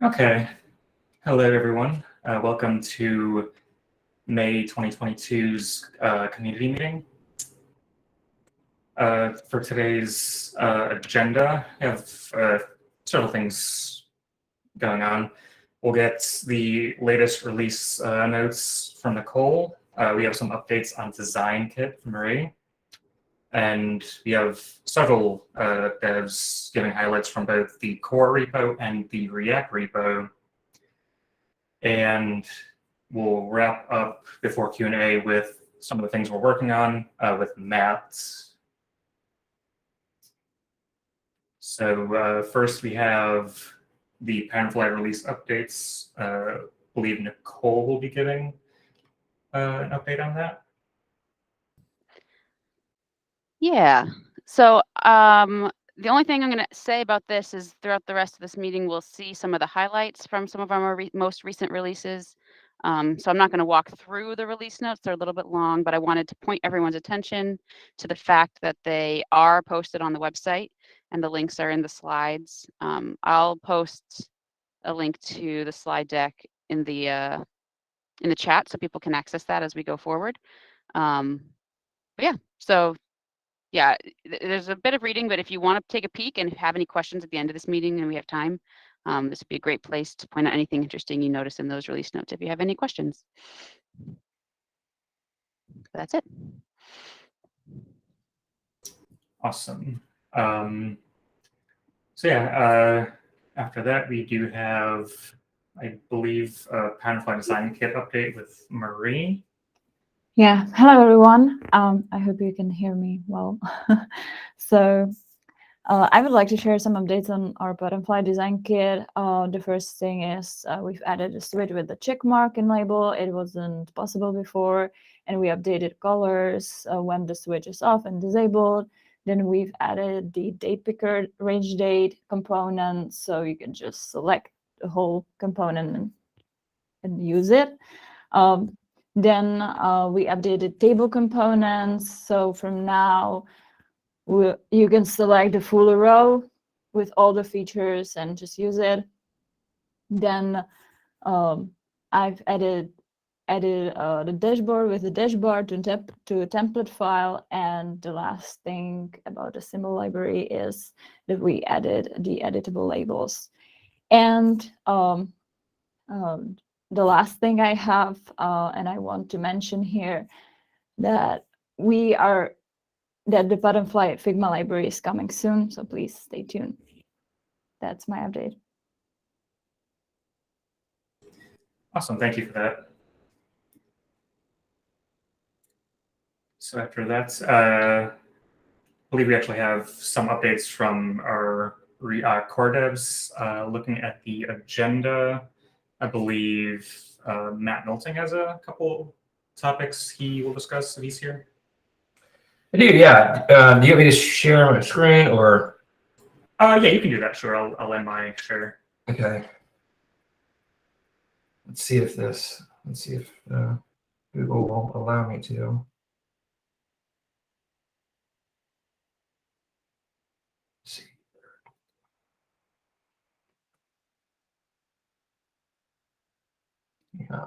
Okay. Hello, everyone. Welcome to May 2022's community meeting. For today's agenda, we have several things going on. We'll get the latest release notes from Nicole. We have some updates on Design Kit from Marie. And we have several devs giving highlights from both the core repo and the React repo. And we'll wrap up before Q&A with some of the things we're working on with Matt. So first we have the PatternFly release updates. I believe Nicole will be giving an update on that. Yeah. So the only thing I'm going to say about this is throughout the rest of this meeting, we'll see some of the highlights from some of our most recent releases. So I'm not going to walk through the release notes. They're a little bit long, but I wanted to point everyone's attention to the fact that they are posted on the website and the links are in the slides. I'll post a link to the slide deck in the chat so people can access that as we go forward. But yeah, so yeah, there's a bit of reading, but if you want to take a peek and have any questions at the end of this meeting and we have time, this would be a great place to point out anything interesting you notice in those release notes if you have any questions. That's it. Awesome. So yeah, after that, we do have, I believe, a PatternFly Design Kit update with Marie. Yeah, hello everyone. I hope you can hear me well. So I would like to share some updates on our PatternFly design kit. The first thing is we've added a switch with the check mark in label. It wasn't possible before, and we updated colors when the switch is off and disabled. Then we've added the date picker range date component, so you can just select the whole component and use it. Then we updated table components. So from now, you can select the full row with all the features and just use it. Then I've added the dashboard with the dashboard to a template file. And the last thing about the symbol library is that we added the editable labels. And the last thing I have, and I want to mention here, that the PatternFly Figma library is coming soon, so please stay tuned. That's my update. Awesome, thank you for that. So after that, I believe we actually have some updates from our core devs looking at the agenda. I believe Matt Milting has a couple topics he will discuss if he's here. I do, yeah. Do you want me to share my screen or? Yeah, you can do that. Sure, I'll end my share. Okay. Let's see if Google will allow me to. Let's see. Yeah.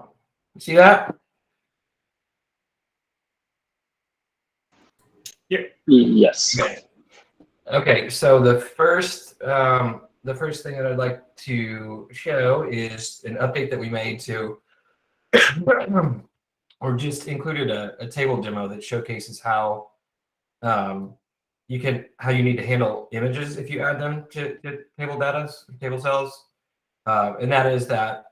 See that? Yep. Yes. Okay. So the first thing that I'd like to show is an update that we made to, or just included a table demo that showcases how you need to handle images if you add them to table cells, and that is that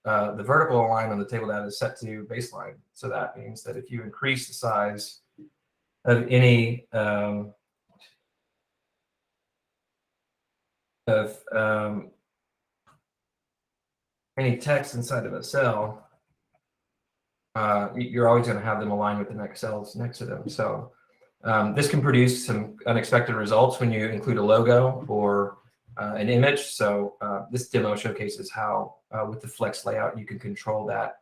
the vertical line on the table data is set to baseline. So that means that if you increase the size of any text inside of a cell, you're always going to have them align with the next cells next to them. So this can produce some unexpected results when you include a logo or an image. So this demo showcases how with the flex layout you can control that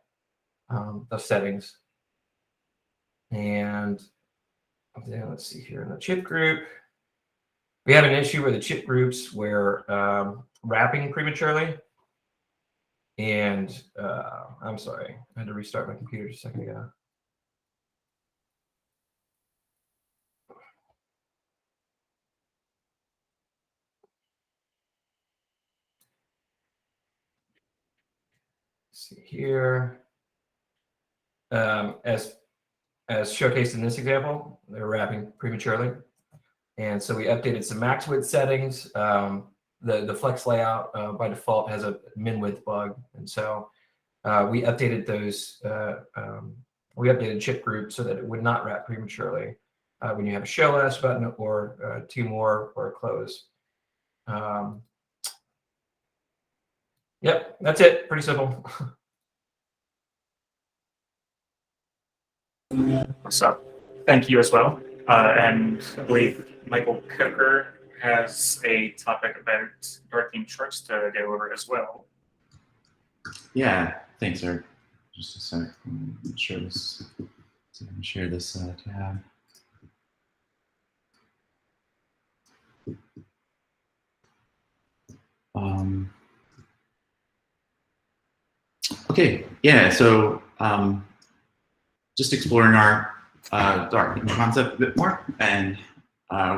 those settings. And then let's see here in the chip group, we have an issue where the chip groups were wrapping prematurely. And I'm sorry, I had to restart my computer just a second ago. Let's see here. As showcased in this example, they're wrapping prematurely. And so we updated some max width settings. The flex layout by default has a min width bug. And so we updated those, we updated chip group so that it would not wrap prematurely when you have a show less button or two more or a close. Yep, that's it. Pretty simple. So thank you as well. And I believe Michael Cooker has a topic about dark theme charts to go over as well. Yeah, thanks, Eric. Just a sec. Let me share this. So let me share this tab. Okay, yeah, so just exploring our dark theme concept a bit more and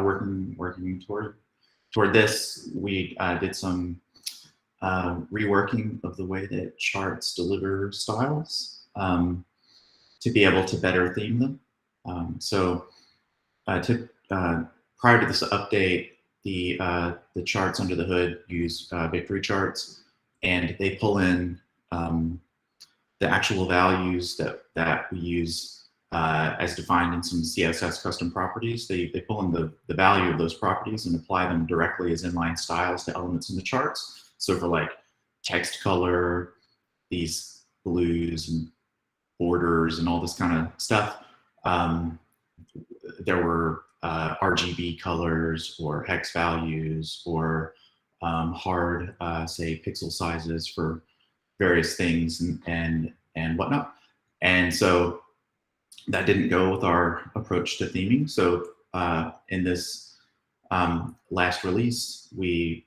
working toward this. We did some reworking of the way that charts deliver styles to be able to better theme them. So prior to this update, the charts under the hood use victory charts, and they pull in the actual values that we use as defined in some CSS custom properties. They pull in the value of those properties and apply them directly as inline styles to elements in the charts. So for like text color, these blues and borders and all this kind of stuff, there were RGB colors or hex values or hard, say, pixel sizes for various things and whatnot. And so that didn't go with our approach to theming. So in this last release, we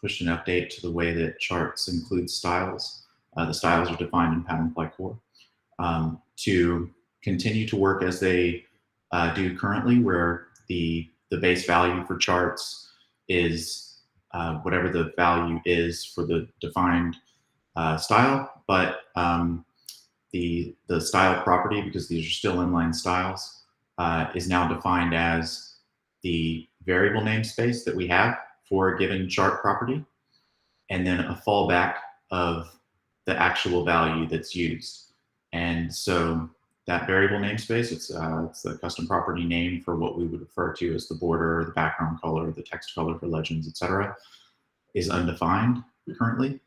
pushed an update to the way that charts include styles. The styles are defined in PatternFly core to continue to work as they do currently, where the base value for charts is whatever the value is for the defined style, but the style property, because these are still inline styles, is now defined as the variable namespace that we have for a given chart property, and then a fallback of the actual value that's used. And so that variable namespace, it's the custom property name for what we would refer to as the border, the background color, the text color for legends, etc., is undefined currently.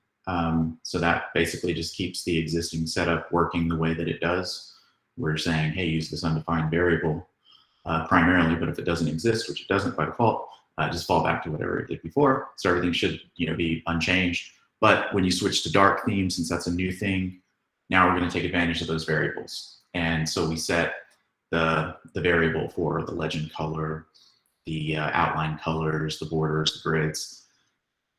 So that basically just keeps the existing setup working the way that it does. We're saying, hey, use this undefined variable primarily, but if it doesn't exist, which it doesn't by default, just fall back to whatever it did before. So everything should, be unchanged. But when you switch to dark theme, since that's a new thing, now we're going to take advantage of those variables. And so we set the variable for the legend color, the outline colors, the borders, the grids,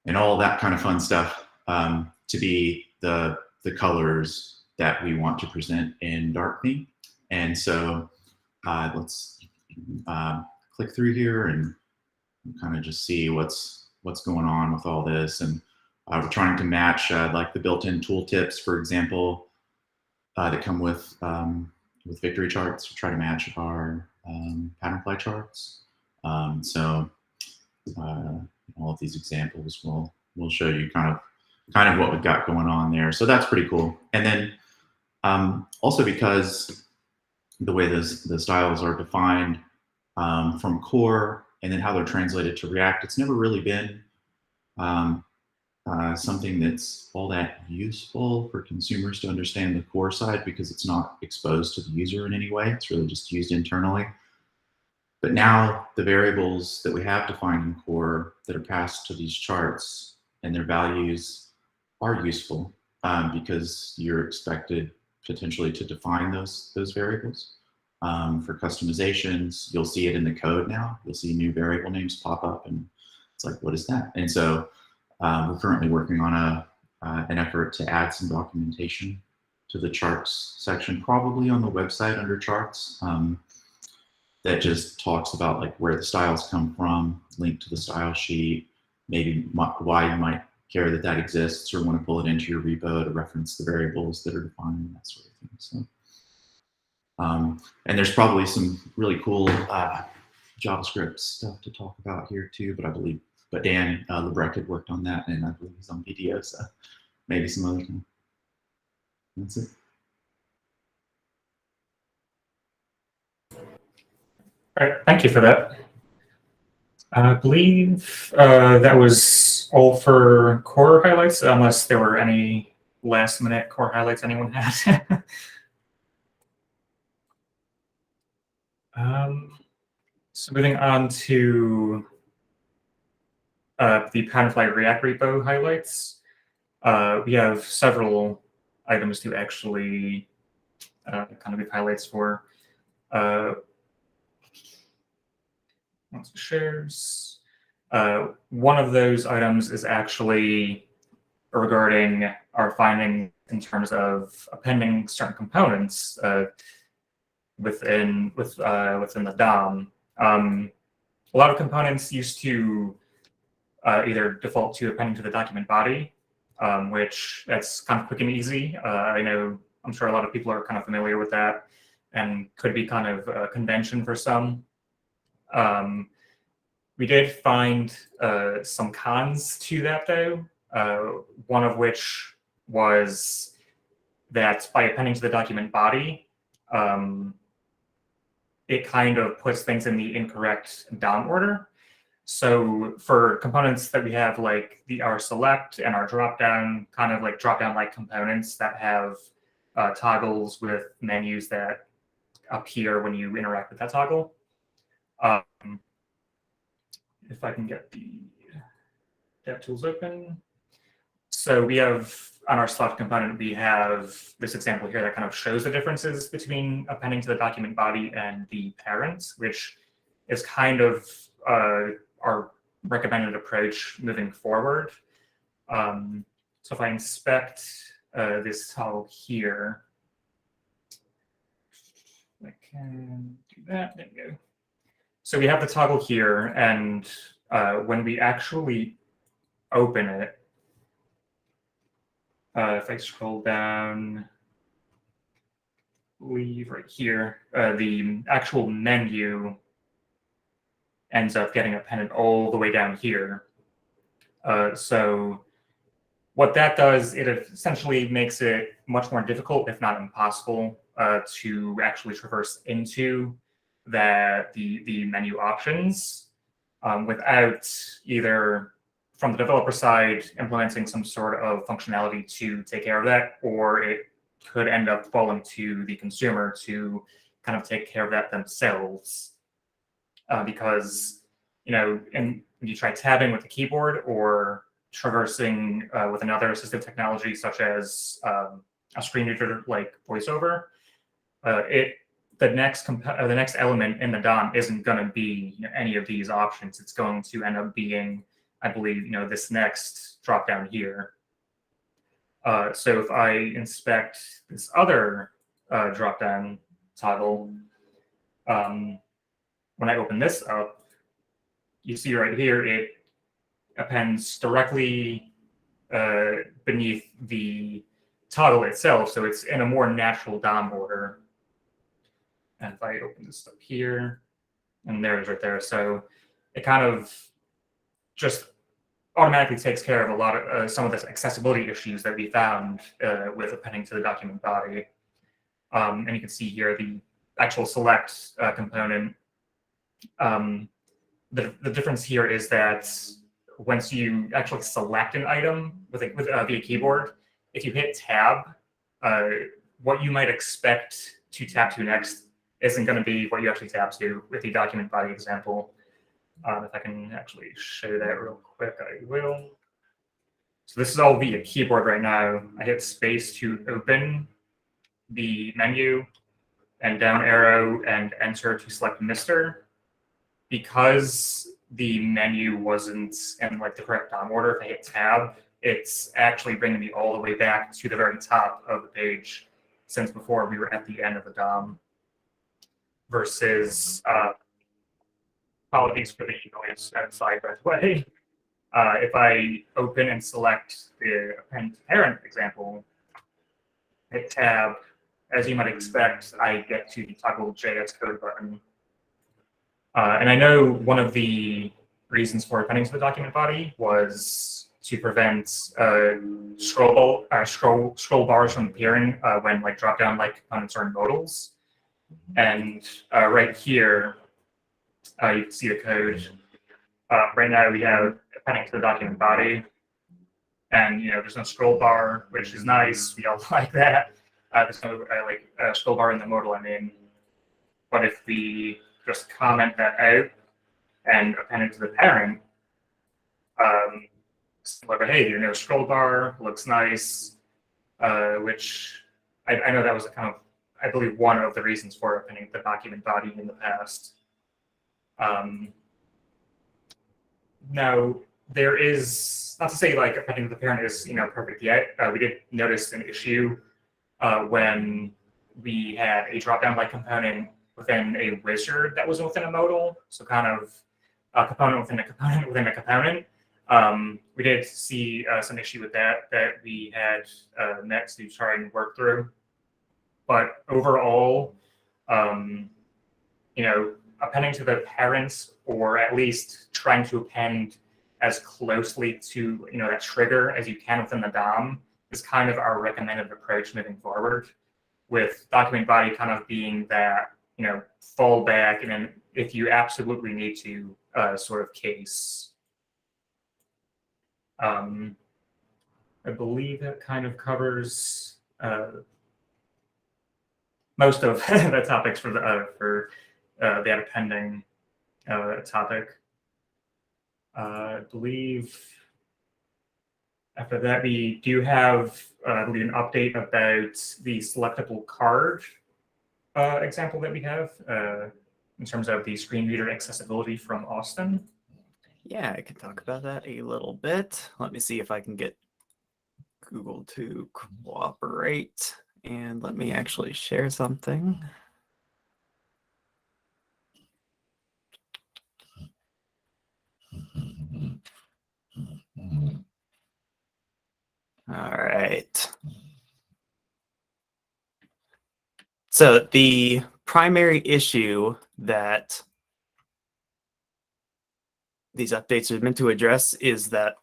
and all that kind of fun stuff to be the colors that we want to present in dark theme. And so let's click through here and kind of just see what's going on with all this. And we're trying to match like the built-in tooltips, for example, that come with victory charts. We try to match our PatternFly charts. So all of these examples will show you kind of what we've got going on there. So that's pretty cool. And then also because the way the styles are defined from core and then how they're translated to React, it's never really been something that's all that useful for consumers to understand the core side, because it's not exposed to the user in any way. It's really just used internally. But now the variables that we have defined in core that are passed to these charts and their values are useful because you're expected potentially to define those variables. For customizations, you'll see it in the code now. You'll see new variable names pop up and it's like, what is that? And so we're currently working on an effort to add some documentation to the charts section, probably on the website under charts, that just talks about like where the styles come from, link to the style sheet, maybe why you might care that that exists or want to pull it into your repo to reference the variables that are defined, that sort of thing. So, and there's probably some really cool JavaScript stuff to talk about here too, but Dan Lebrecht had worked on that, and I believe he's on video, so maybe some other time. That's it. All right, thank you for that. I believe that was all for core highlights, unless there were any last-minute core highlights anyone had. So moving on to the PatternFly React repo highlights. We have several items to actually kind of give highlights for. Shares. One of those items is actually regarding our finding in terms of appending certain components within the DOM. A lot of components used to either default to appending to the document body, which that's kind of quick and easy. I'm sure a lot of people are kind of familiar with that, and could be kind of a convention for some. We did find some cons to that, though, one of which was that by appending to the document body, it kind of puts things in the incorrect DOM order. So for components that we have, like our select and our dropdown, kind of like dropdown-like components that have toggles with menus that appear when you interact with that toggle. If I can get the DevTools open. So we have, on our select component, we have this example here that kind of shows the differences between appending to the document body and the parent, which is kind of our recommended approach moving forward. So if I inspect this toggle here, I can do that. There we go. So we have the toggle here, and when we actually open it, if I scroll down, leave right here, the actual menu ends up getting appended all the way down here. So what that does, it essentially makes it much more difficult, if not impossible, to actually traverse into the menu options without either from the developer side implementing some sort of functionality to take care of that, or it could end up falling to the consumer to kind of take care of that themselves. Because, when you try tabbing with the keyboard or traversing with another assistive technology such as a screen reader like VoiceOver, the next element in the DOM isn't going to be any of these options. It's going to end up being, I believe, this next drop down here. So if I inspect this other drop down toggle, when I open this up, you see right here it appends directly beneath the toggle itself, so it's in a more natural DOM order. And if I open this up here, and there's right there. So it kind of just automatically takes care of a lot of some of the accessibility issues that we found with appending to the document body. And you can see here the actual select component. The difference here is that once you actually select an item via keyboard, if you hit tab, what you might expect to tab to next isn't going to be what you actually tab to with the document body example. If I can actually show that real quick, I will. So this is all via keyboard right now. I hit space to open the menu and down arrow and enter to select Mr. Because the menu wasn't in the correct DOM order, if I hit tab, it's actually bringing me all the way back to the very top of the page, since before we were at the end of the DOM. Versus, apologies for the noise outside, by the way. If I open and select the append parent example, hit tab, as you might expect, I get to the toggle JS code button. And I know one of the reasons for appending to the document body was to prevent scroll bars from appearing when like drop-down like components are in modals. And right here, you can see the code. Right now we have appending to the document body, and there's no scroll bar, which is nice. We all like that. There's no scroll bar in the modal I'm in. But if we just comment that out and append it to the parent, similar behavior, no scroll bar, looks nice, which I know that was a kind of, I believe, one of the reasons for appending the document body in the past. Now, there is, not to say like appending to the parent is perfect yet. We did notice an issue when we had a drop-down like component within a wizard that was within a modal, so kind of a component within a component within a component. We did see some issue with that we had next to try and work through. But overall, appending to the parents, or at least trying to append as closely to that trigger as you can within the DOM, is kind of our recommended approach moving forward, with document body kind of being that fallback, and then if you absolutely need to, sort of case. I believe that kind of covers most of the topics for the appending topic. I believe after that we do have an update about the selectable card example that we have in terms of the screen reader accessibility from Austin. Yeah, I can talk about that a little bit. Let me see if I can get Google to cooperate. And let me actually share something. All right. So the primary issue that these updates are meant to address is that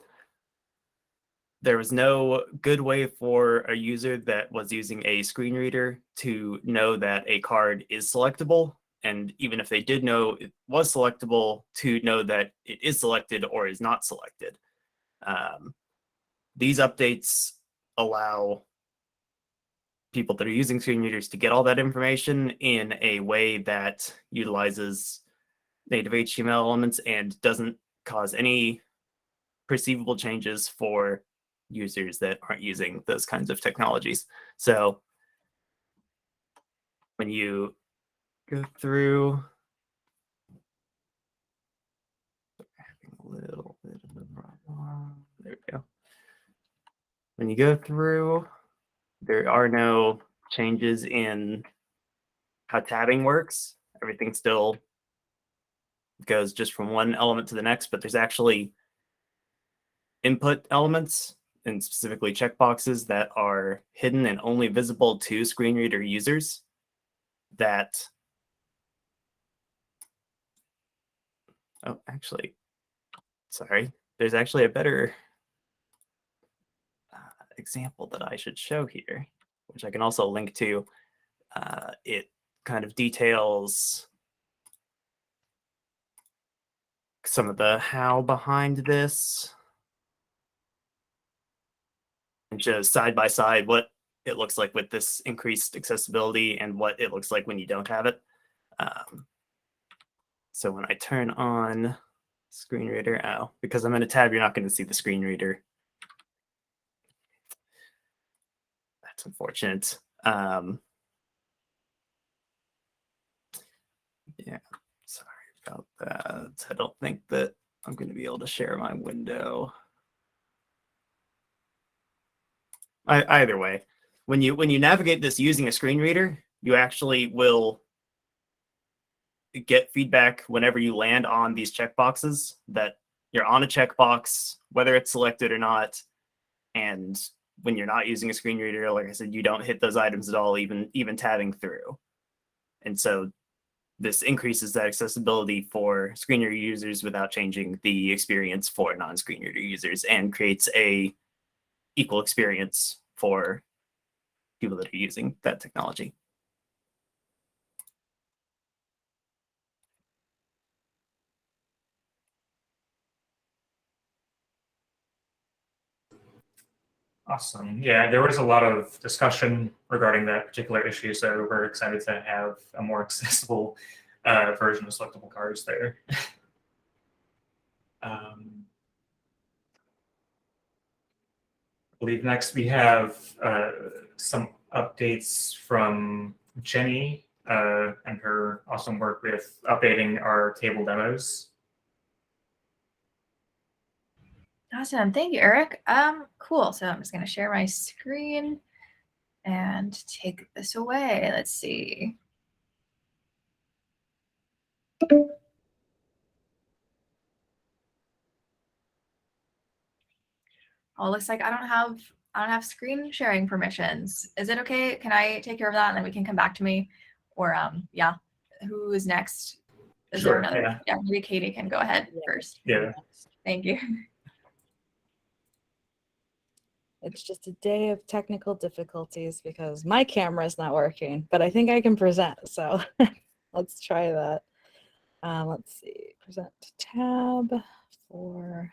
there was no good way for a user that was using a screen reader to know that a card is selectable. And even if they did know it was selectable, to know that it is selected or is not selected. These updates allow people that are using screen readers to get all that information in a way that utilizes native HTML elements and doesn't cause any perceivable changes for users that aren't using those kinds of technologies. So when you go through, having a little bit of a problem. There we go. When you go through, there are no changes in how tabbing works. Everything still goes just from one element to the next, but there's actually input elements, and specifically checkboxes, that are hidden and only visible to screen reader users. That, oh, actually, sorry, there's actually a better example that I should show here, which I can also link to. It kind of details some of the how behind this, and just side by side what it looks like with this increased accessibility and what it looks like when you don't have it. So when I turn on screen reader, because I'm in a tab, you're not going to see the screen reader. That's unfortunate. Yeah, sorry about that. I don't think that I'm going to be able to share my window. Either way, when you navigate this using a screen reader, you actually will get feedback whenever you land on these checkboxes that you're on a checkbox, whether it's selected or not. And when you're not using a screen reader, like I said, you don't hit those items at all, even tabbing through. And so this increases that accessibility for screen reader users without changing the experience for non-screen reader users, and creates a equal experience for people that are using that technology. Awesome. Yeah, there was a lot of discussion regarding that particular issue, so we're excited to have a more accessible version of selectable cards there. I believe next we have some updates from Jenny and her awesome work with updating our table demos. Awesome. Thank you, Eric. Cool. So I'm just going to share my screen and take this away. Let's see. Oh, it looks like I don't have screen sharing permissions. Is it okay? Can I take care of that and then we can come back to me? Or yeah, who is next? Is there Sure, another? Yeah, maybe Katie can go ahead first. Yeah. Thank you. It's just a day of technical difficulties because my camera is not working, but I think I can present. So let's try that. Let's see, present tab for.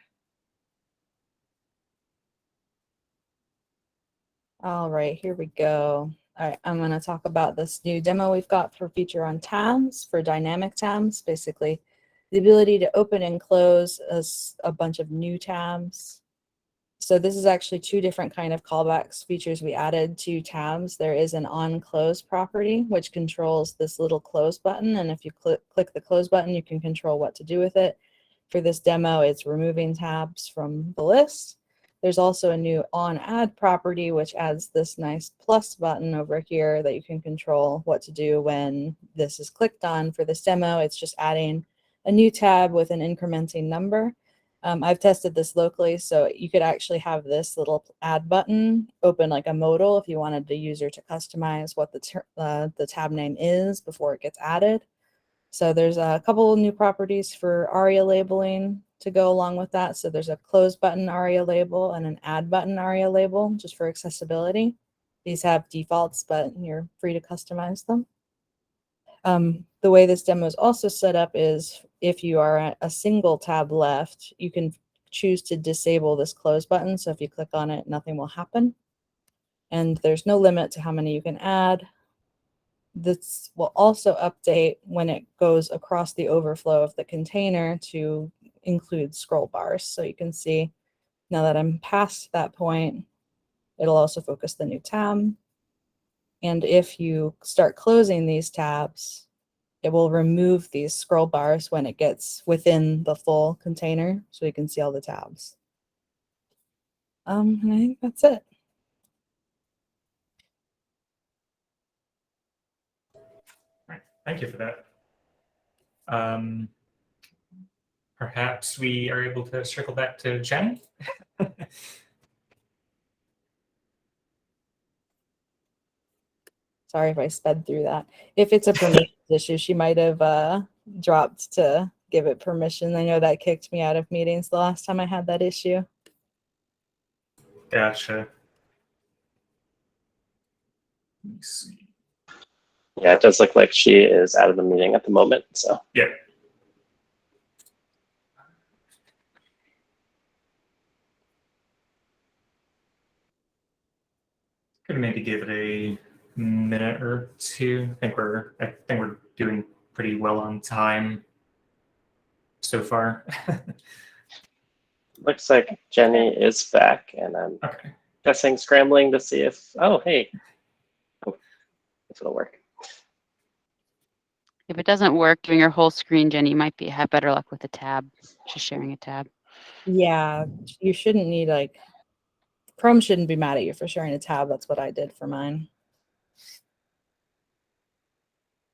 All right, here we go. All right, I'm going to talk about this new demo we've got for feature on tabs, for dynamic tabs, basically the ability to open and close a bunch of new tabs. So this is actually two different kind of callbacks features we added to tabs. There is an on-close property, which controls this little close button. And if you click the close button, you can control what to do with it. For this demo, it's removing tabs from the list. There's also a new on-add property, which adds this nice plus button over here that you can control what to do when this is clicked on. For this demo, it's just adding a new tab with an incrementing number. I've tested this locally, so you could actually have this little add button open like a modal if you wanted the user to customize what the tab name is before it gets added. So there's a couple of new properties for ARIA labeling to go along with that. So there's a close button ARIA label and an add button ARIA label just for accessibility. These have defaults, but you're free to customize them. The way this demo is also set up is if you are at a single tab left, you can choose to disable this close button. So if you click on it, nothing will happen. And there's no limit to how many you can add. This will also update when it goes across the overflow of the container to include scroll bars. So you can see now that I'm past that point, it'll also focus the new tab. And if you start closing these tabs, it will remove these scroll bars when it gets within the full container, so you can see all the tabs. And I think that's it. Right. Thank you for that. Perhaps we are able to circle back to Jenny. Sorry if I sped through that. If it's a permission issue, she might have dropped to give it permission. I know that kicked me out of meetings the last time I had that issue. Gotcha. Let me see. Yeah, it does look like she is out of the meeting at the moment. So Yeah. Could maybe give it a minute or two. I think we're doing pretty well on time so far. looks like Jenny is back, and I'm Okay. guessing scrambling to see if, oh, hey, oh, if it'll work. If it doesn't work doing your whole screen, Jenny, you might have better luck with a tab, just sharing a tab. Yeah, you shouldn't need like Chrome shouldn't be mad at you for sharing a tab. That's what I did for mine.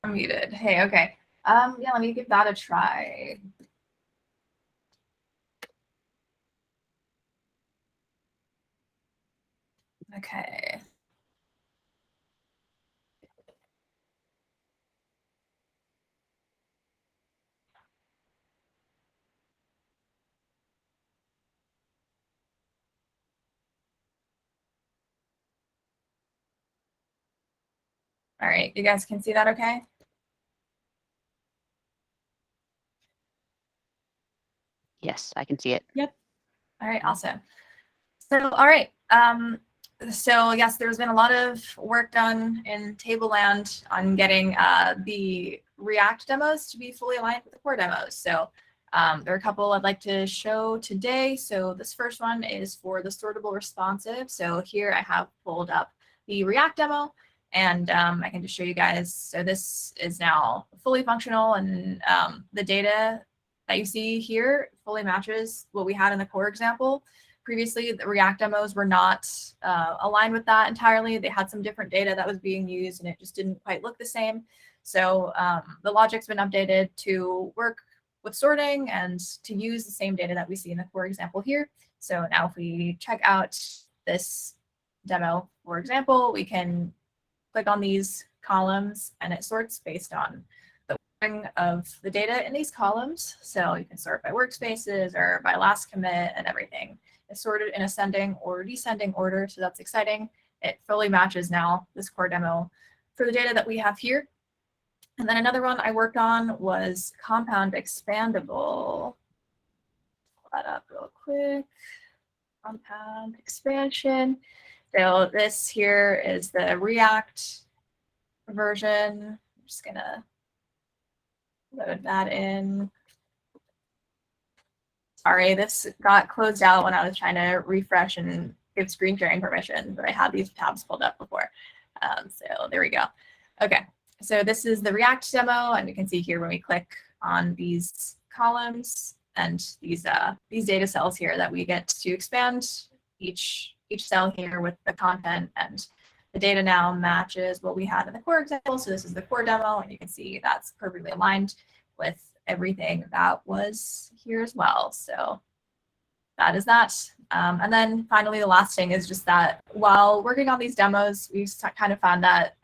I'm muted. Hey, okay. Yeah, let me give that a try. Okay. All right, you guys can see that okay? Yes, I can see it. All right, awesome. So, all right. So yes, there's been a lot of work done in Tableland on getting the React demos to be fully aligned with the core demos. So there are a couple I'd like to show today. So this first one is for the sortable responsive. So here I have pulled up the React demo, and I can just show you guys. So this is now fully functional, and the data that you see here fully matches what we had in the core example. Previously, the React demos were not aligned with that entirely. They had some different data that was being used, and it just didn't quite look the same. So the logic's been updated to work with sorting and to use the same data that we see in the core example here. So now if we check out this demo, for example, we can click on these columns, and it sorts based on the ordering of the data in these columns. So you can sort by workspaces or by last commit and everything. It's sorted in ascending or descending order, so that's exciting. It fully matches now this core demo for the data that we have here. And then another one I worked on was compound expandable. Pull that up real quick. Compound expansion. So this here is the React version. I'm just gonna load that in. Sorry, this got closed out when I was trying to refresh and give screen sharing permission, but I had these tabs pulled up before. So there we go. Okay, so this is the React demo, and you can see here when we click on these columns and these data cells here that we get to expand each cell here with the content, and the data now matches what we had in the core example. So this is the core demo, and you can see that's perfectly aligned with everything that was here as well. So that is that. And then finally, the last thing is just that while working on these demos, we've kind of found that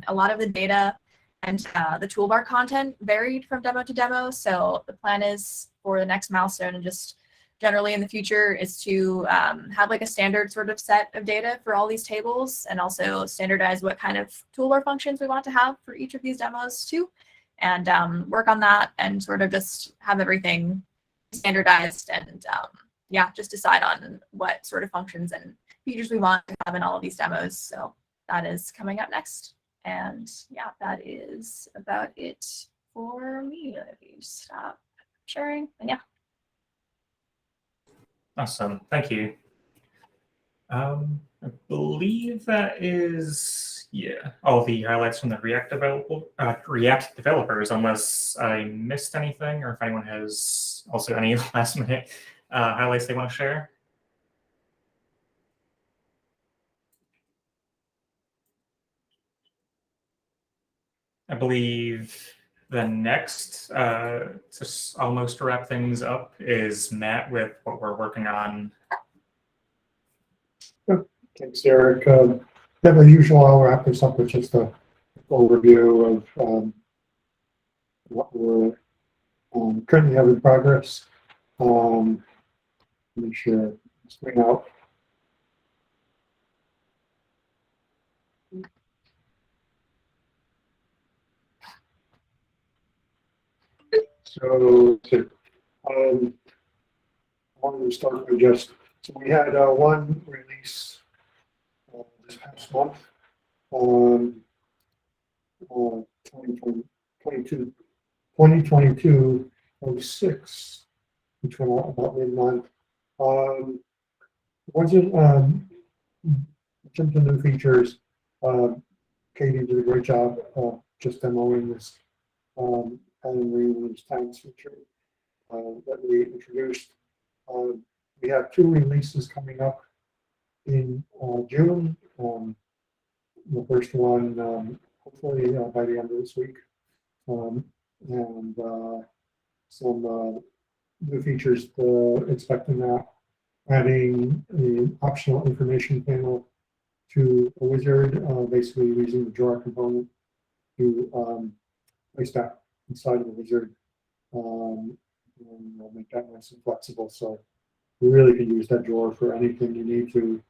a lot of the data and the toolbar content varied from demo to demo. So the plan is for the next milestone, and just generally in the future, is to have like a standard sort of set of data for all these tables, and also standardize what kind of toolbar functions we want to have for each of these demos too. And work on that and sort of just have everything standardized, and yeah, just decide on what sort of functions and features we want to have in all of these demos. So that is coming up next. And yeah, that is about it for me. Let me stop sharing. And yeah. Awesome. Thank you. I believe that is, yeah, all the highlights from the React developers, unless I missed anything, or if anyone has also any last minute highlights they want to share. I believe the next, to almost wrap things up, is Matt with what we're working on. Thanks, Eric. Then the usual, I'll wrap this up with just an overview of what we're currently have in progress. Let me share the screen out. So I wanted to start with just, so we had one release this past month, 2022-06, which went out about mid-month. In terms of new features, Katie did a great job just demoing this and times feature that we introduced. We have two releases coming up in June. The first one, hopefully by the end of this week. And some new features expecting that. Adding an optional information panel to a wizard, basically using the drawer component to place that inside of the wizard. And we'll make that nice and flexible. So you really can use that drawer for anything you need to.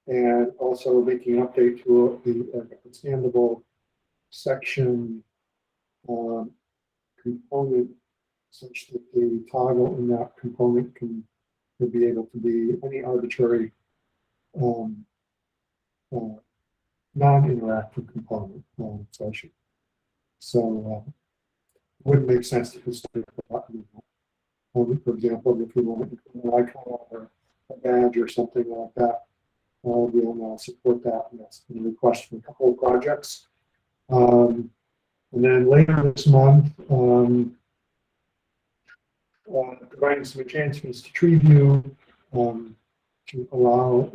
And also making an update to the expandable section component, such that the toggle in that component can be able to be any arbitrary non-interactive component. So it wouldn't make sense to just put a button. For example, if you want to put an icon or a badge or something like that, we'll support that. And that's been a request from a couple of projects. And then later this month, providing some enhancements to tree view to allow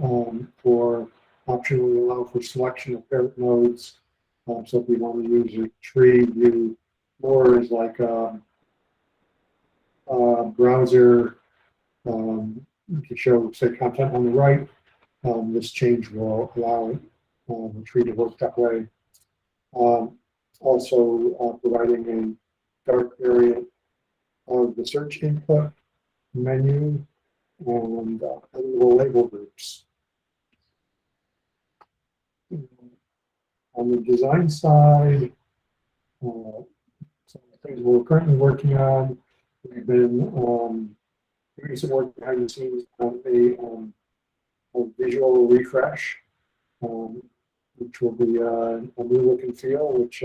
optionally allow for selection of parent nodes. So if we want to use a tree view more as like a browser, you can show, say, content on the right. This change will allow the tree to work that way. Also providing a dark variant of the search input menu and editable label groups. On the design side, some things we're currently working on. We've been doing some work behind the scenes on a visual refresh, which will be a new look and feel, which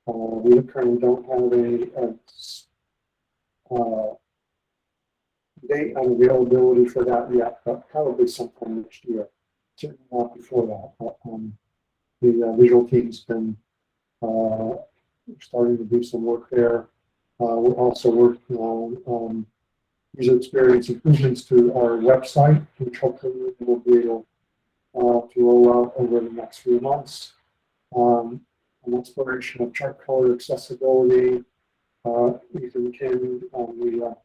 we currently don't have a date on availability for that yet, but probably sometime next year. Certainly not before that. But, the visual team's been starting to do some work there. We're also working on user experience improvements to our website, which hopefully we'll be able to roll out over the next few months. An exploration of chart color accessibility. Ethan Kim, the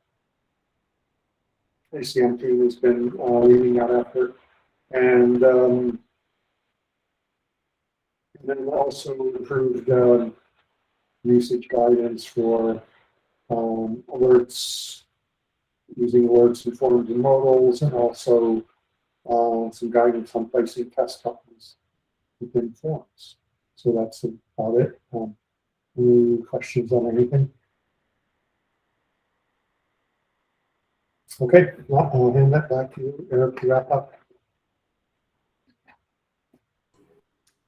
ACM team, has been leading that effort. And then also improved usage guidance for alerts, using alerts in forms and modals, and also some guidance on placing test buttons within forms. So that's about it. Any questions on anything? Okay, well, I'll hand that back to you, Eric, to wrap up.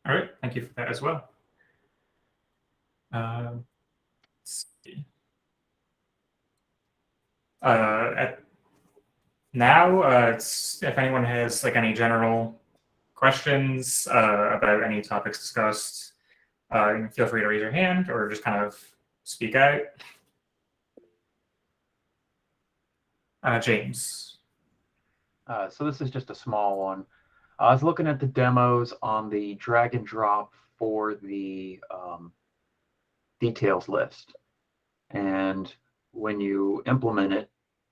All right, thank you for that as well. Let's see. If anyone has like any general questions about any topics discussed, feel free to raise your hand or just kind of speak out. James. So this is just a small one. I was looking at the demos on the drag and drop for the details list. And when you implement it,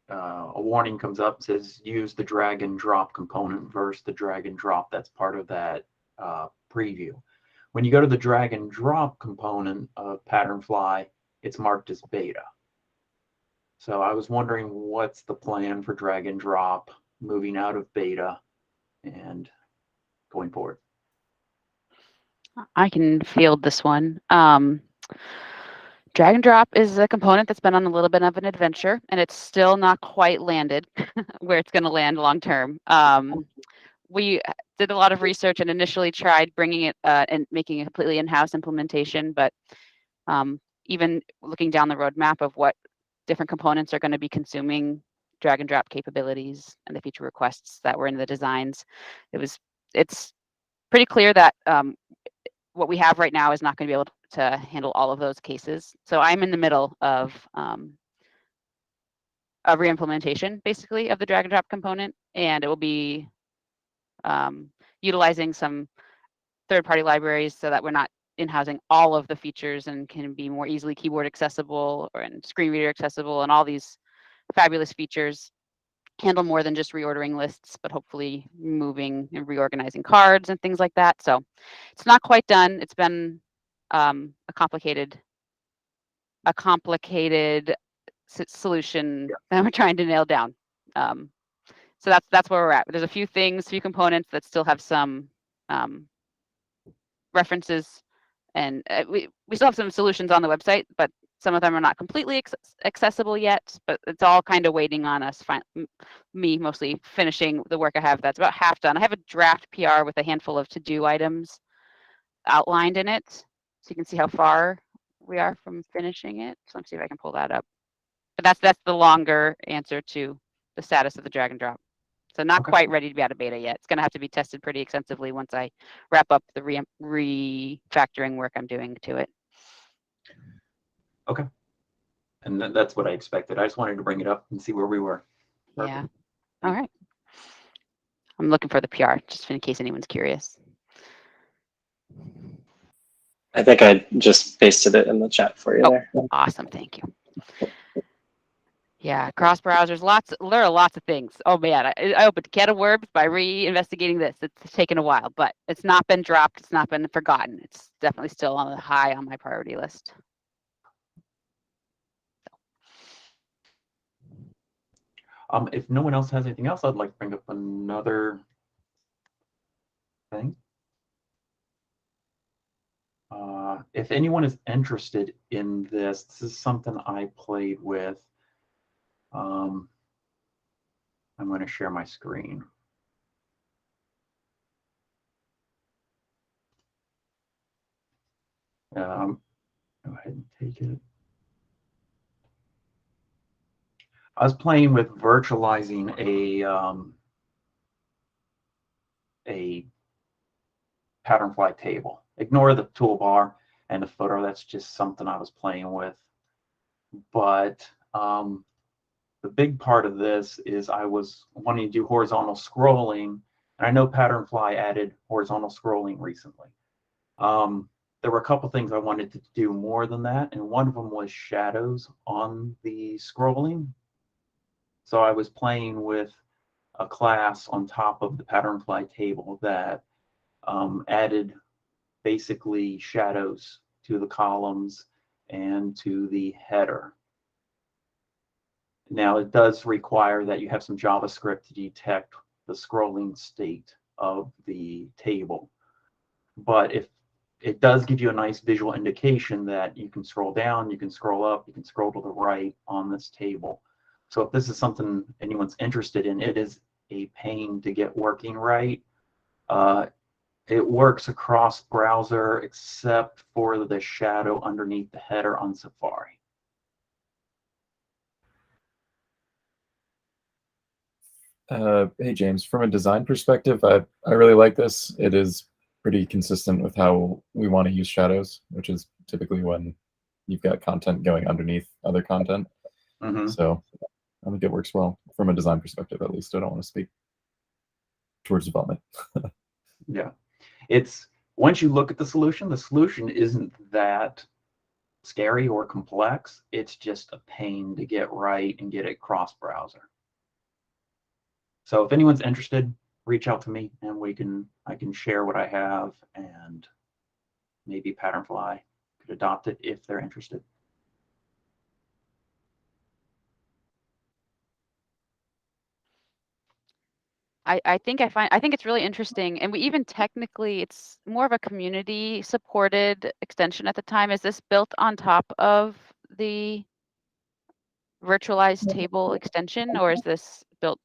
a warning comes up and says use the drag and drop component versus the drag and drop that's part of that preview. When you go to the drag and drop component of PatternFly, it's marked as beta. So I was wondering what's the plan for drag and drop moving out of beta and going forward. I can field this one. Drag and drop is a component that's been on a little bit of an adventure, and it's still not quite landed where it's going to land long term. We did a lot of research and initially tried bringing it and making a completely in-house implementation, but even looking down the roadmap of what different components are going to be consuming drag and drop capabilities and the feature requests that were in the designs, it's pretty clear that what we have right now is not going to be able to handle all of those cases. So I'm in the middle of a reimplementation basically of the drag and drop component, and it will be utilizing some third-party libraries so that we're not in-housing all of the features and can be more easily keyboard accessible and screen reader accessible and all these fabulous features. Handle more than just reordering lists, but hopefully moving and reorganizing cards and things like that. So it's not quite done. It's been a complicated solution that we're trying to nail down. So that's where we're at. There's a few components that still have some references, and we still have some solutions on the website, but some of them are not completely accessible yet. But it's all kind of waiting on us. Me mostly finishing the work I have that's about half done. I have a draft PR with a handful of to-do items outlined in it, so you can see how far we are from finishing it. So let's see if I can pull that up. But that's the longer answer to the status of the drag and drop. So not quite ready to be out of beta yet. It's going to have to be tested pretty extensively once I wrap up the refactoring work I'm doing to it. Okay. And that's what I expected. I just wanted to bring it up and see where we were. Perfect. Yeah. All right. I'm looking for the PR just in case anyone's curious. I think I just pasted it in the chat for you there. Awesome. Thank you. Yeah, cross browsers, there are lots of things. Oh man, I opened a can of worms by re-investigating this. It's taken a while, but it's not been dropped. It's not been forgotten. It's definitely still on the high on my priority list. If no one else has anything else, I'd like to bring up another thing. If anyone is interested in this is something I played with. I'm going to share my screen. Go ahead and take it. I was playing with virtualizing a PatternFly table. Ignore the toolbar and the footer. That's just something I was playing with. But the big part of this is I was wanting to do horizontal scrolling, and I know PatternFly added horizontal scrolling recently. There were a couple things I wanted to do more than that, and one of them was shadows on the scrolling. So I was playing with a class on top of the PatternFly table that added basically shadows to the columns and to the header. Now, it does require that you have some JavaScript to detect the scrolling state of the table. But if it does give you a nice visual indication that you can scroll down, you can scroll up, you can scroll to the right on this table. So if this is something anyone's interested in, it is a pain to get working right. It works across browser except for the shadow underneath the header on Safari. Hey, James, from a design perspective, I really like this. It is pretty consistent with how we want to use shadows, which is typically when you've got content going underneath other content. So I think it works well from a design perspective, at least. I don't want to speak towards development. Yeah. It's once you look at the solution isn't that scary or complex. It's just a pain to get right and get it cross-browser. So if anyone's interested, reach out to me and I can share what I have, and maybe PatternFly could adopt it if they're interested. I think it's really interesting, and we even technically it's more of a community supported extension at the time. Is this built on top of the virtualized table extension, or is this built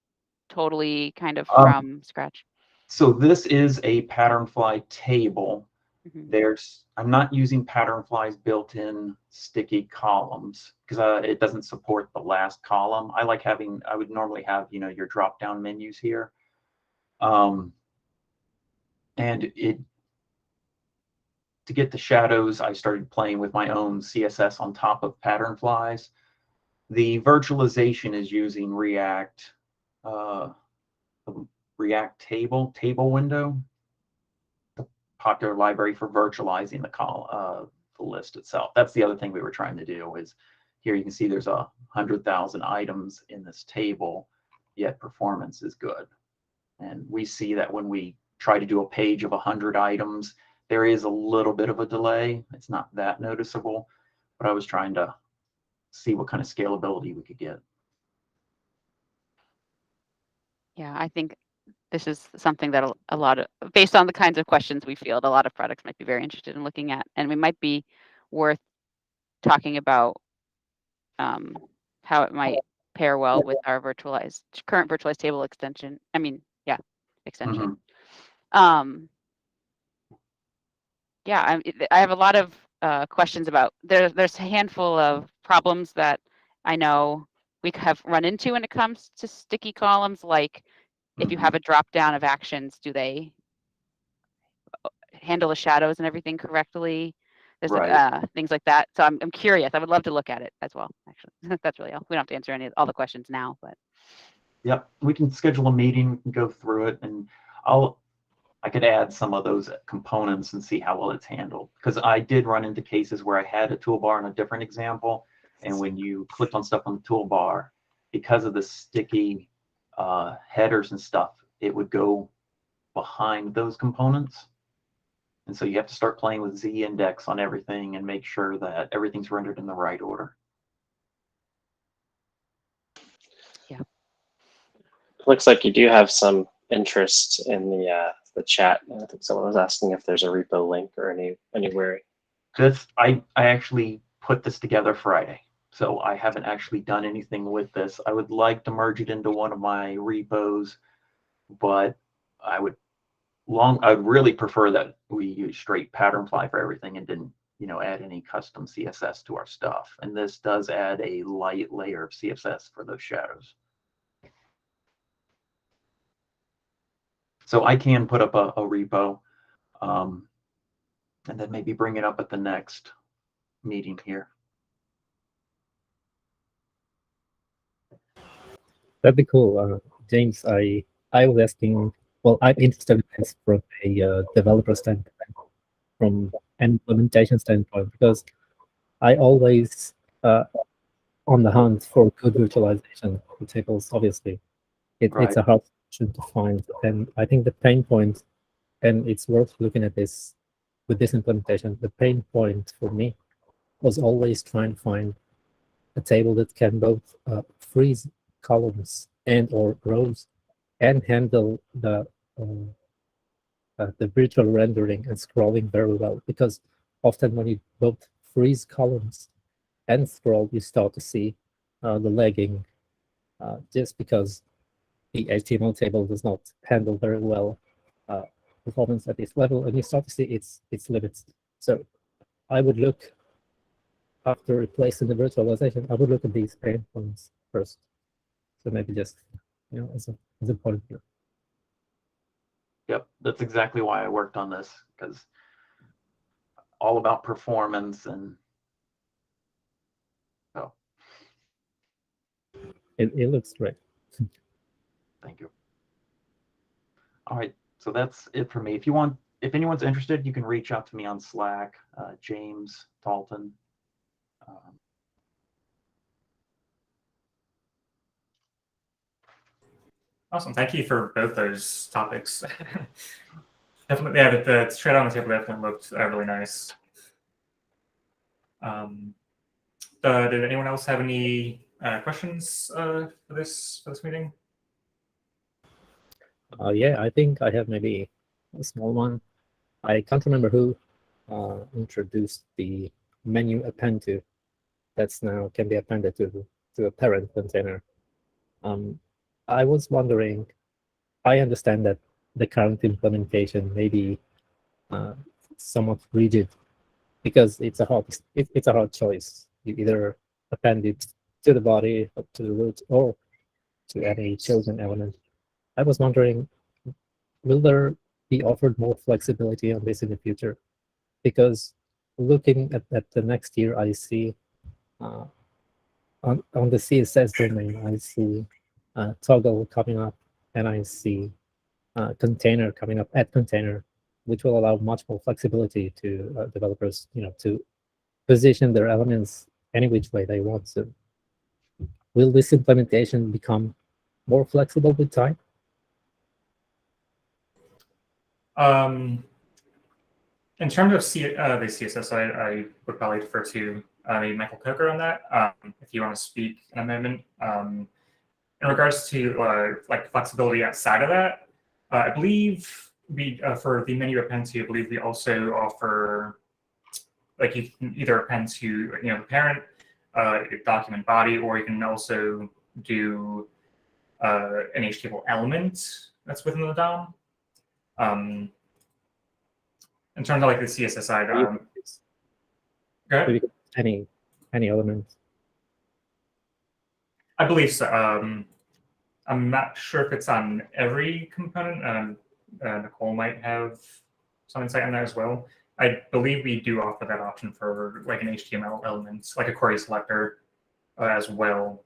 totally kind of from scratch? So this is a PatternFly table. I'm not using PatternFly's built-in sticky columns because it doesn't support the last column. I would normally have, your drop-down menus here. And to get the shadows, I started playing with my own CSS on top of PatternFly's. The virtualization is using React, React table window, the popular library for virtualizing the list itself. That's the other thing we were trying to do. Is here you can see there's 100,000 items in this table, yet performance is good. And we see that when we try to do a page of 100 items, there is a little bit of a delay. It's not that noticeable, but I was trying to see what kind of scalability we could get. Yeah, I think this is something that a lot of, based on the kinds of questions we field, a lot of products might be very interested in looking at, and we might be worth talking about how it might pair well with our current virtualized table extension. I mean, yeah, extension. Yeah, I have a lot of questions about, there's a handful of problems that I know we have run into when it comes to sticky columns, like if you have a drop down of actions, do they handle the shadows and everything correctly? There's Right. things like that. So I'm curious. I would love to look at it as well, actually. That's really all. We don't have to answer all the questions now, but. Yep, we can schedule a meeting and go through it, and I could add some of those components and see how well it's handled. Because I did run into cases where I had a toolbar in a different example, and when you clicked on stuff on the toolbar, because of the sticky headers and stuff, it would go behind those components. And so you have to start playing with z-index on everything and make sure that everything's rendered in the right order. Yeah. Looks like you do have some interest in the chat. I think someone was asking if there's a repo link or anywhere. I actually put this together Friday, so I haven't actually done anything with this. I would like to merge it into one of my repos, but I'd really prefer that we use straight PatternFly for everything and didn't, add any custom CSS to our stuff. And this does add a light layer of CSS for those shadows. So I can put up a repo, and then maybe bring it up at the next meeting here. That'd be cool. James, I was asking, well, I'm interested in this from a developer standpoint, from an implementation standpoint, because I always on the hunt for good virtualization for tables. Obviously, it's a hard solution to find, and I think the pain point, and it's worth looking at this with this implementation. The pain point for me was always trying to find a table that can both freeze columns and or rows and handle the virtual rendering and scrolling very well, because often when you both freeze columns and scroll, you start to see the lagging just because the HTML table does not handle very well performance at this level, and you start to see its limits. So I would look, after replacing the virtualization, I would look at these pain points first. So maybe just, as a point of view. Yep, that's exactly why I worked on this, because all about performance, and so. It looks great. Thank you. All right, so that's it for me. If anyone's interested, you can reach out to me on Slack, James Dalton. Awesome. Thank you for both those topics. Definitely, yeah, the straight on the table definitely looked really nice. Did anyone else have any questions for this meeting? Yeah, I think I have maybe a small one. I can't remember who introduced the menuAppendTo that's now can be appended to a parent container. I was wondering, I understand that the current implementation may be somewhat rigid because it's a hard choice. You either append it to the body, or to the root, or to any chosen element. I was wondering, will there be offered more flexibility on this in the future? Because looking at the next year, I see on the CSS domain, I see toggle coming up, and I see container coming up, add container, which will allow much more flexibility to developers, to position their elements any which way they want to. Will this implementation become more flexible with time? In terms of the CSS, I would probably defer to maybe Michael Coker on that, if you want to speak in a moment. In regards to like flexibility outside of that, I believe we for the menuAppendTo, I believe we also offer, like, you can either append to the parent document body, or you can also do an HTML element that's within the DOM. In terms of like the CSS side, go ahead. Any elements? I believe so. I'm not sure if it's on every component. Nicole might have some insight on that as well. I believe we do offer that option for like an HTML element, like a query selector as well.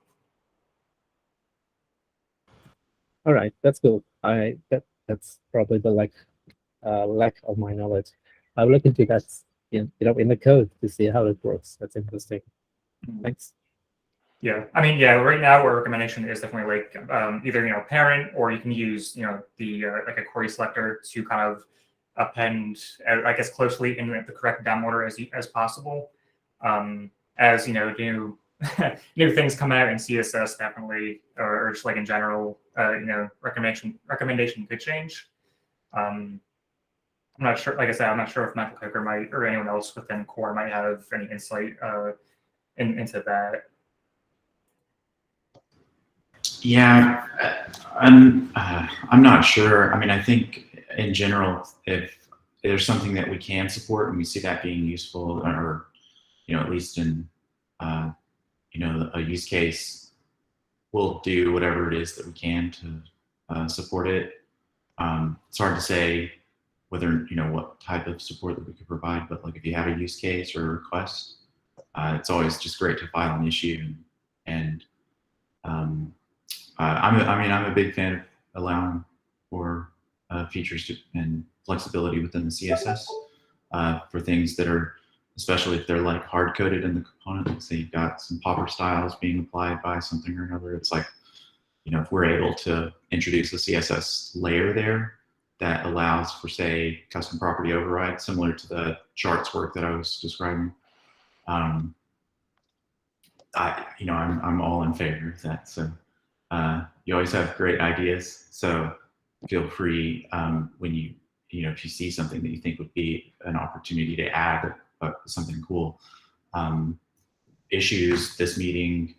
All right, that's cool. That's probably the lack of my knowledge. I'll look into that in the code to see how it works. That's interesting. Thanks. Yeah, I mean, yeah, right now our recommendation is definitely like either parent, or you can use the like a query selector to kind of append, I guess, closely in the correct DOM order as possible. As new new things come out in CSS, definitely, or just like in general, recommendation could change. I'm not sure. Like I said, I'm not sure if Michael Coker might, or anyone else within core might have any insight into that. Yeah, I'm not sure. I mean, I think in general, if there's something that we can support and we see that being useful, or at least in a use case, we'll do whatever it is that we can to support it. It's hard to say whether what type of support that we could provide, but like if you have a use case or a request, it's always just great to file an issue. And I'm a big fan of allowing for features and flexibility within the CSS for things that are, especially if they're like hard coded in the component. Like say you've got some popper styles being applied by something or another. It's like, if we're able to introduce a CSS layer there that allows for, say, custom property override, similar to the charts work that I was describing, I'm all in favor of that. So you always have great ideas. So feel free when if you see something that you think would be an opportunity to add something cool. Issues, this meeting,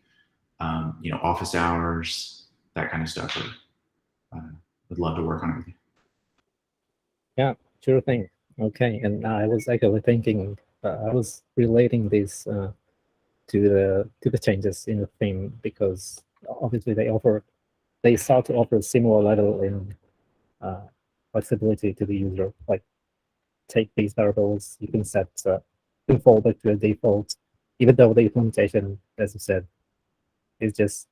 office hours, that kind of stuff. Would love to work on everything. Yeah, sure thing. Okay, and I was actually thinking, I was relating this to the changes in the theme, because obviously they start to offer a similar level in flexibility to the user. Like, take these variables, you can set default to a default, even though the implementation, as you said, is just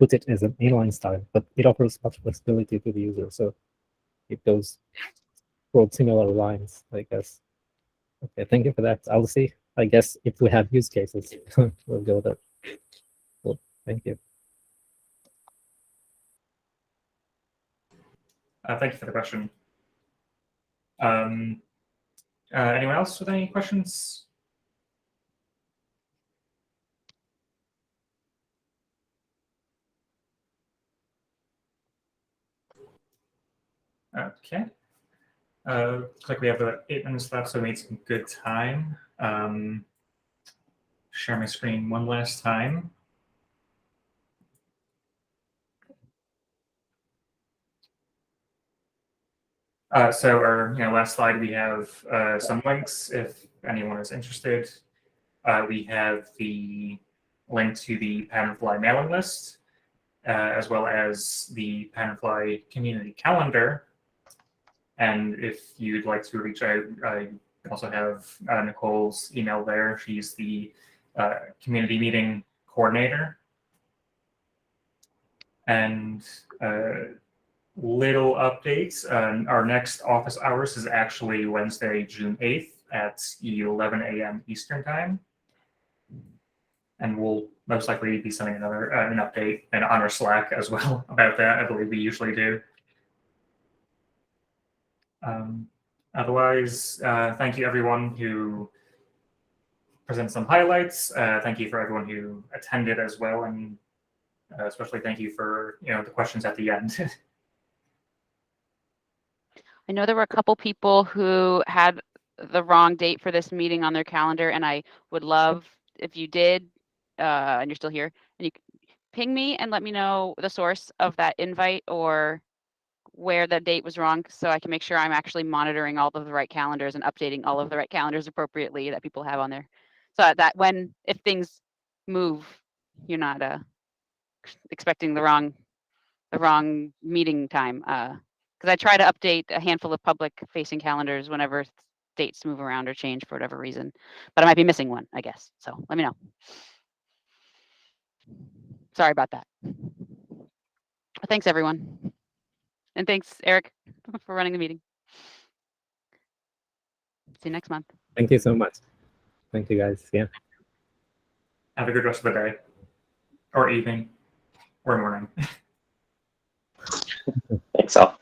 put it as an inline style, but it offers much flexibility to the user. So it goes for similar lines, I guess. Okay, thank you for that. I'll see. I guess if we have use cases, we'll go there. Cool. Thank you. Thank you for the question. Anyone else with any questions? Okay. Looks like we have about 8 minutes left, so we made some good time. Share my screen one last time. So our last slide, we have some links if anyone is interested. We have the link to the PatternFly mailing list, as well as the PatternFly community calendar. And if you'd like to reach out, I also have Nicole's email there. She's the community meeting coordinator. And little updates. Our next office hours is actually Wednesday, June 8th at 11 a.m. Eastern Time. And we'll most likely be sending another an update and on our Slack as well about that. I believe we usually do. Otherwise, thank you everyone who presented some highlights. Thank you for everyone who attended as well, and especially thank you for the questions at the end. I know there were a couple people who had the wrong date for this meeting on their calendar, and I would love if you did, and you're still here, and you ping me and let me know the source of that invite or where the date was wrong, so I can make sure I'm actually monitoring all of the right calendars and updating all of the right calendars appropriately that people have on there, so that if things move, you're not expecting the wrong meeting time. Because I try to update a handful of public-facing calendars whenever dates move around or change for whatever reason, but I might be missing one, I guess. So let me know. Sorry about that. But thanks, everyone. And thanks, Eric, for running the meeting. See you next month. Thank you so much. Thank you, guys. Yeah. Have a good rest of the day, or evening, or morning. Thanks all.